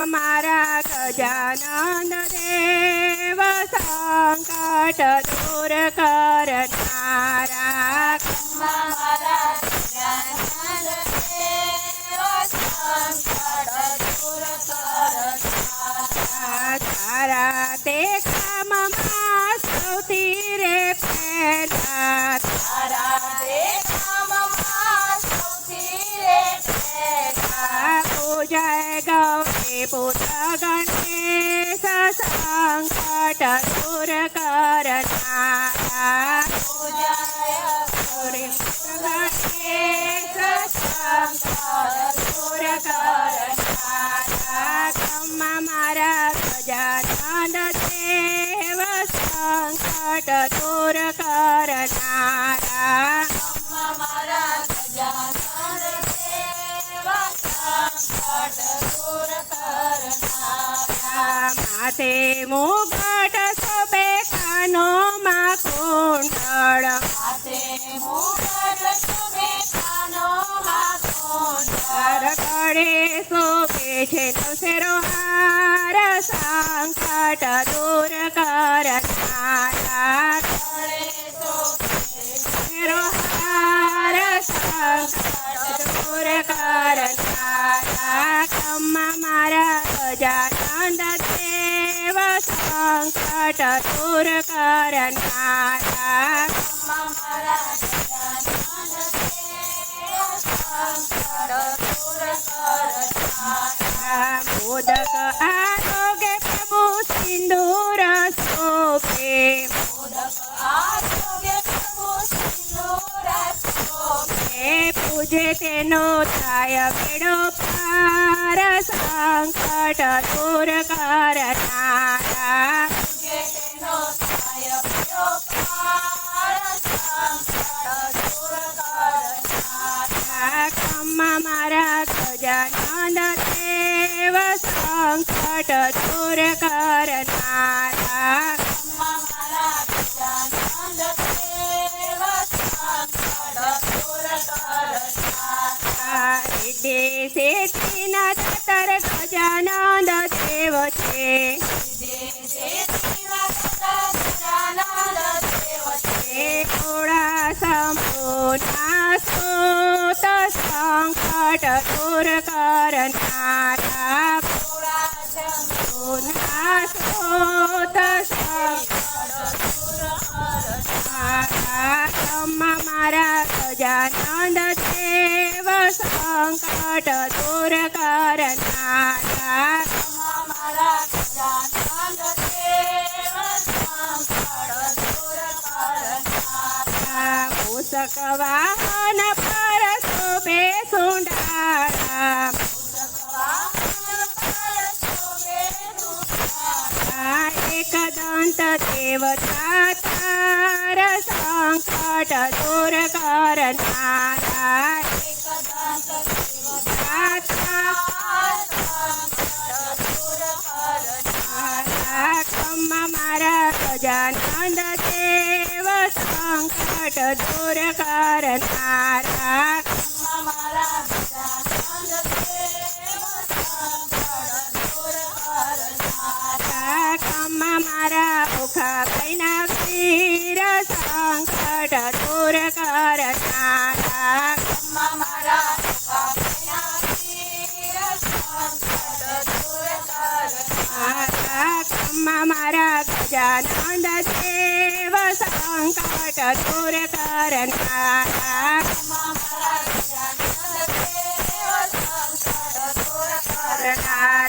મારા ગજાનંદ દેવ સંકટ દૂર કરનારા મારા ગજાનંદ દેવ સંકટ દૂર કરનારા તારા તે કામમાં સૌથી રે પહેલા તારા તે કામમાં સૌથી રે પહેલા પૂજય ગૌરી પુત્ર ગણેશ સંકટ દૂર કરનારા પૂજય ગૌરી પુત્ર ગણેશ સંકટ દૂર કરનારા મારા ગજાનંદ દેવ સંકટ દૂર કરનારા મારા ગજાનંદ દેવ સંકટ દૂર કરનારા માથે મુગટ શોભે કાનોમાં કુંડળ હાથે મુગટ શોભે કાનોમાં કુંડળ ગળે શોભે છે નવસેરો હાર સંકટ દૂર કરનારા ગળે શોભે નવસેરો હાર સંકટ દૂર કરનારા મારા ગજાનંદ દેવ સંકટ દૂર કરનારા મારા ગજાનંદ દેવ સંકટ દૂર કરનારા મોદક આરોગ્ય પ્રભુ સિંદૂર શોભે મોદક આરોગ્ય પ્રભુ સિંદૂર શોભે પૂજે તેનો થાય બેડો પાર સંકટ દૂર કરનારા તેનો થાય બેડો પાર સંકટ દૂર કરનારા મારા ગજાનંદ દેવ સંકટ દૂર કરનારા મારા ગજાનંદ દેવ સંકટ દૂર કરનારા દેશે તેના તર ગજાનંદ દેવ છે થોડા સંપૂર્ણ સ્રોત સંકટ દૂર કરનારા સંપૂર્ણ સ્રોત મારા ગજાનંદ દેવ સંકટ દૂર કરનારા મારા ગજાનંદ દેવ સંકટ દૂર કરનારા મૂષક વાહન પર શોભે સુંડાળા એક દંત દેવતા તાર સંકટ દૂર કરનારા મારા ગજાનંદ દેવ સંકટ દૂર કરનારા મારા ગજાનંદ દેવ સંકટ દૂર કરનારા મારા ઓખા કૈના વીર સંકટ દૂર કરનારા મારા સંકટ દૂર કરનારા મારા ગજાનંદ દેવ સંકટ દૂર કરનારા મારા ગજાનંદ દેવ સંકટ દૂર કરનારા કરનારા